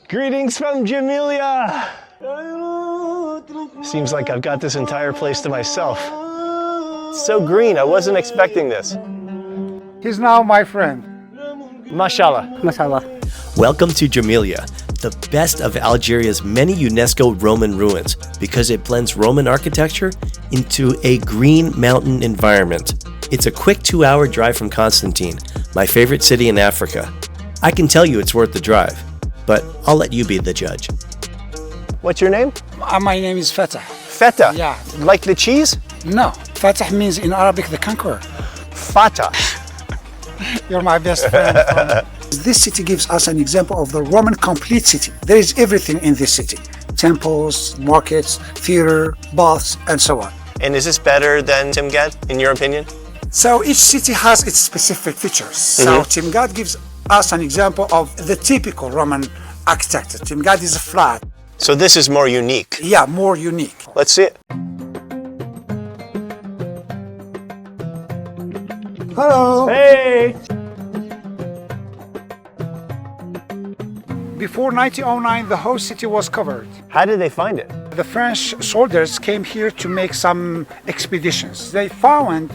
Greetings from Djemila! Seems like I've got this entire place to myself. It's so green, I wasn't expecting this. He's now my friend. Mashallah. Mashallah. Welcome to Djemila, the best of Algeria's many UNESCO Roman ruins, because it blends Roman architecture into a green mountain environment. It's a quick 2-hour drive from Constantine, my favorite city in Africa. I can tell you it's worth the drive, but I'll let you be the judge. What's your name? My name is Fatah. Feta? Yeah. Like the cheese? No, Fatah means in Arabic the conqueror. Fata. You're my best friend. This city gives us an example of the Roman complete city. There is everything in this city. Temples, markets, theater, baths, and so on. And is this better than Timgad, in your opinion? So each city has its specific features. So Timgad gives us an example of the typical Roman architecture. Timgad is flat. So this is more unique. Yeah, more unique. Let's see it. Hello. Hey! Before 1909, the whole city was covered. How did they find it? The French soldiers came here to make some expeditions. They found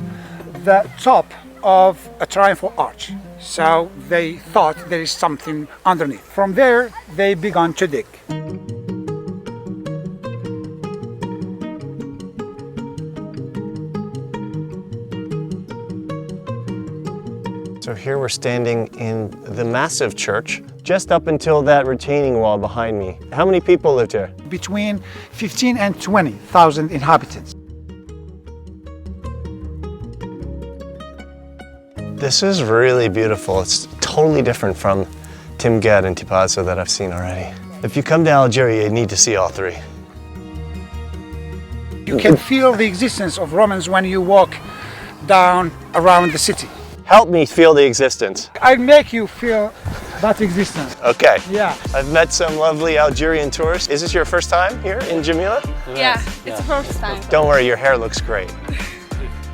the top of a triumphal arch. So they thought there is something underneath. From there, they began to dig. So here we're standing in the massive church, just up until that retaining wall behind me. How many people lived here? Between 15 and 20,000 inhabitants. This is really beautiful. It's totally different from Timgad and Tipaza that I've seen already. If you come to Algeria, you need to see all three. You can feel the existence of Romans when you walk down around the city. Help me feel the existence. I make you feel that existence. Okay. Yeah. I've met some lovely Algerian tourists. Is this your first time here in Djemila? Yeah, it's the first time. Don't worry, your hair looks great.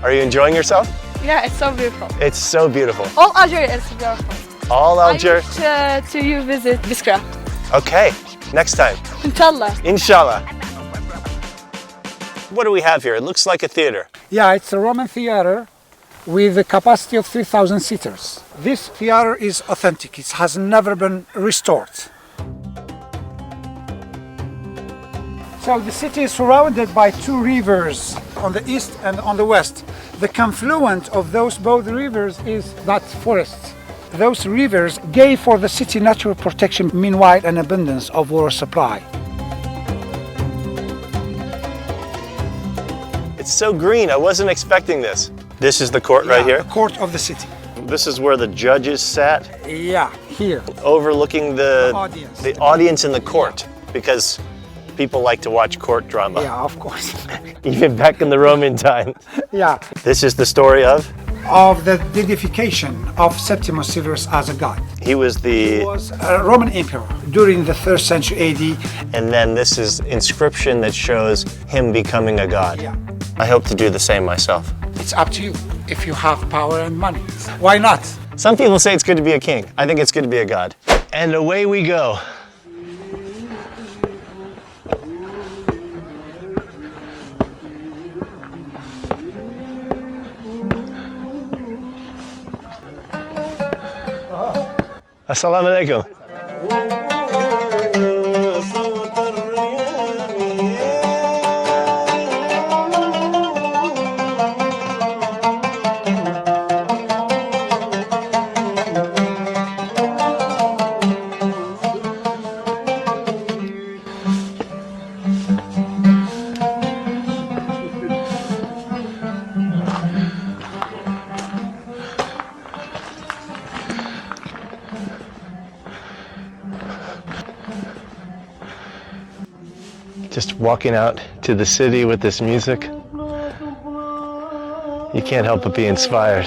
Are you enjoying yourself? Yeah, it's so beautiful. It's so beautiful. All Algeria is beautiful. All Algeria. I wish to you visit Biskra. Okay, next time. Inshallah. Inshallah. What do we have here? It looks like a theater. Yeah, it's a Roman theater with a capacity of 3,000 seaters. This theater is authentic. It has never been restored. So the city is surrounded by two rivers on the east and on the west. The confluent of those both rivers is that forest. Those rivers gave for the city natural protection, meanwhile an abundance of water supply. It's so green, I wasn't expecting this. This is the court right here? The court of the city. This is where the judges sat? Yeah, here. Overlooking the audience in the court, because people like to watch court drama. Yeah, of course. Even back in the Roman time. Yeah. This is the story of? Of the deification of Septimius Severus as a god. He was He was a Roman emperor during the 3rd century AD. And then this is inscription that shows him becoming a god. Yeah. I hope to do the same myself. It's up to you if you have power and money. Why not? Some people say it's good to be a king. I think it's good to be a god. And away we go. Assalamu alaikum. Just walking out to the city with this music, you can't help but be inspired.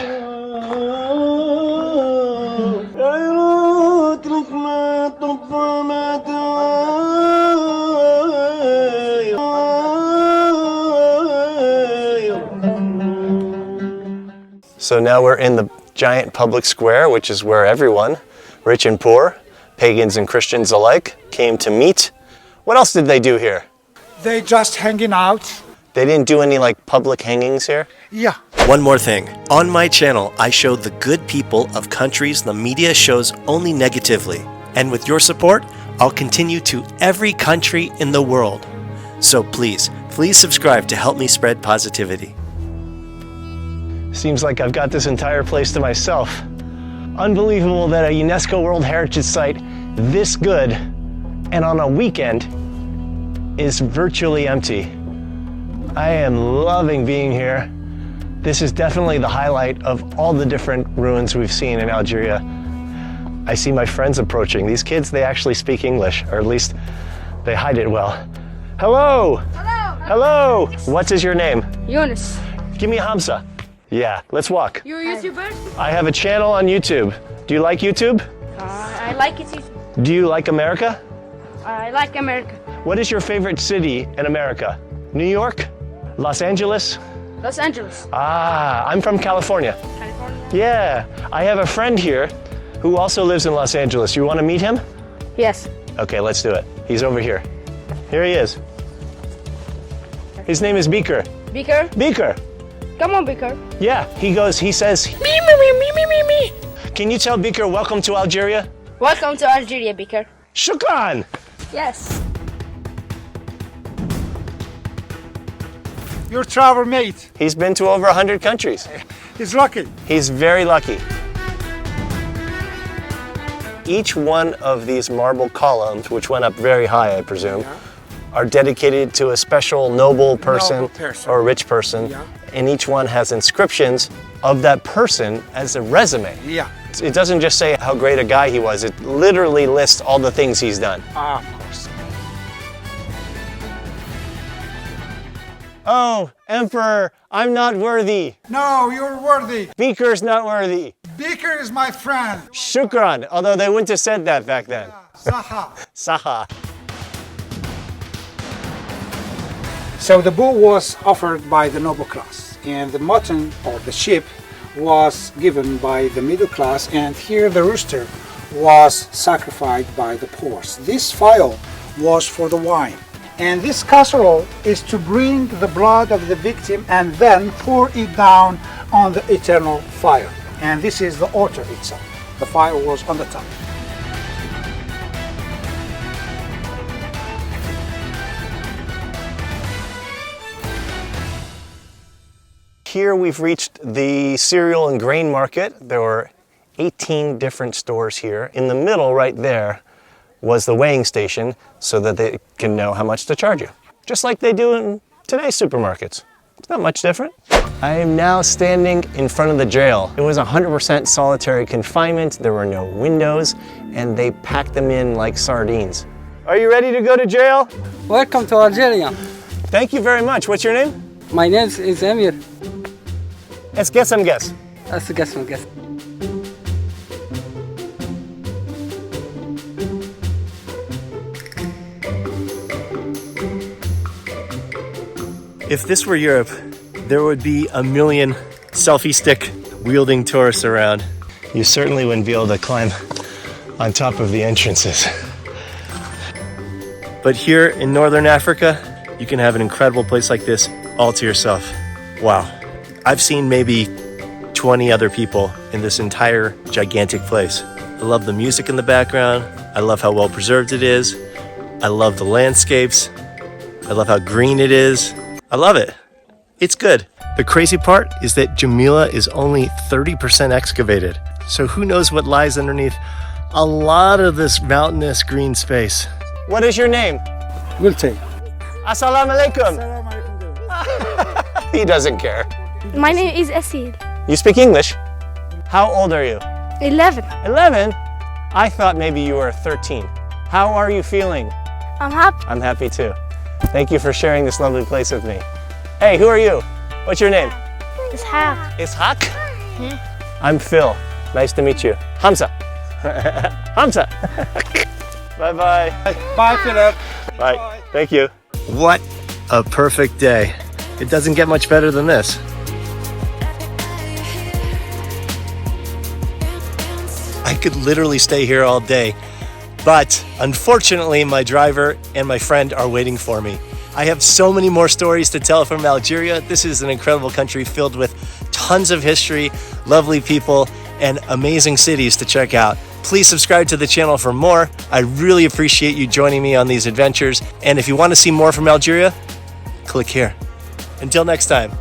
So now we're in the giant public square, which is where everyone, rich and poor, pagans and Christians alike came to meet. What else did they do here? They just hanging out. They didn't do any like public hangings here? Yeah. One more thing. On my channel, I show the good people of countries the media shows only negatively. And with your support, I'll continue to every country in the world. So please subscribe to help me spread positivity. Seems like I've got this entire place to myself. Unbelievable that a UNESCO World Heritage Site this good and on a weekend is virtually empty. I am loving being here. This is definitely the highlight of all the different ruins we've seen in Algeria. I see my friends approaching. These kids, they actually speak English, or at least they hide it well. Hello! Hello! Hello! What is your name? Yunus. Give me a Hamza. Yeah, let's walk. You're a YouTuber? I have a channel on YouTube. Do you like YouTube? I like it too. Do you like America? I like America. What is your favorite city in America? New York? Los Angeles? Los Angeles. Ah, I'm from California. California? Yeah, I have a friend here who also lives in Los Angeles. You want to meet him? Yes. Okay, let's do it. He's over here. Here he is. His name is Beaker. Beaker? Beaker. Come on, Beaker. Yeah, he says, Me, me, me, me, me, me, me. can you tell Beaker welcome to Algeria? Welcome to Algeria, Beaker. Shukran! Yes. Your travel mate. He's been to over 100 countries. He's lucky. He's very lucky. Each one of these marble columns, which went up very high, I presume, are dedicated to a special noble person, or a rich person. Yeah. And each one has inscriptions of that person as a resume. Yeah. It doesn't just say how great a guy he was, it literally lists all the things he's done. Of course. Oh, Emperor, I'm not worthy. No, you're worthy. Beaker's not worthy. Beaker is my friend. Shukran, although they wouldn't have said that back then. Saha. Saha. So the bull was offered by the noble class, and the mutton or the sheep was given by the middle class, and here the rooster was sacrificed by the poor. This phial was for the wine, and this casserole is to bring the blood of the victim and then pour it down on the eternal fire. And this is the altar itself. The fire was on the top. Here we've reached the cereal and grain market. There were 18 different stores here. In the middle, right there, was the weighing station so that they can know how much to charge you. Just like they do in today's supermarkets. It's not much different. I am now standing in front of the jail. It was 100% solitary confinement. There were no windows, and they packed them in like sardines. Are you ready to go to jail? Welcome to Algeria. Thank you very much. What's your name? My name is Emir. Let's get some guess. That's a guess. If this were Europe, there would be a million selfie stick wielding tourists around. You certainly wouldn't be able to climb on top of the entrances. But here in Northern Africa, you can have an incredible place like this all to yourself. Wow. I've seen maybe 20 other people in this entire gigantic place. I love the music in the background. I love how well preserved it is. I love the landscapes. I love how green it is. I love it. It's good. The crazy part is that Djemila is only 30% excavated. So who knows what lies underneath a lot of this mountainous green space. What is your name? We'll take. Assalamu alaikum. He doesn't care. My name is Asil. You speak English? How old are you? 11. 11? I thought maybe you were 13. How are you feeling? I'm happy. I'm happy too. Thank you for sharing this lovely place with me. Hey, who are you? What's your name? Ishaq. Ishaq? I'm Phil. Nice to meet you. Hamza. Hamza. Bye-bye. Bye, Philip. Bye. Thank you. What a perfect day. It doesn't get much better than this. I could literally stay here all day But unfortunately, my driver and my friend are waiting for me. I have so many more stories to tell from Algeria. This is an incredible country filled with tons of history, lovely people, and amazing cities to check out. Please subscribe to the channel for more. I really appreciate you joining me on these adventures. And if you want to see more from Algeria, click here. Until next time.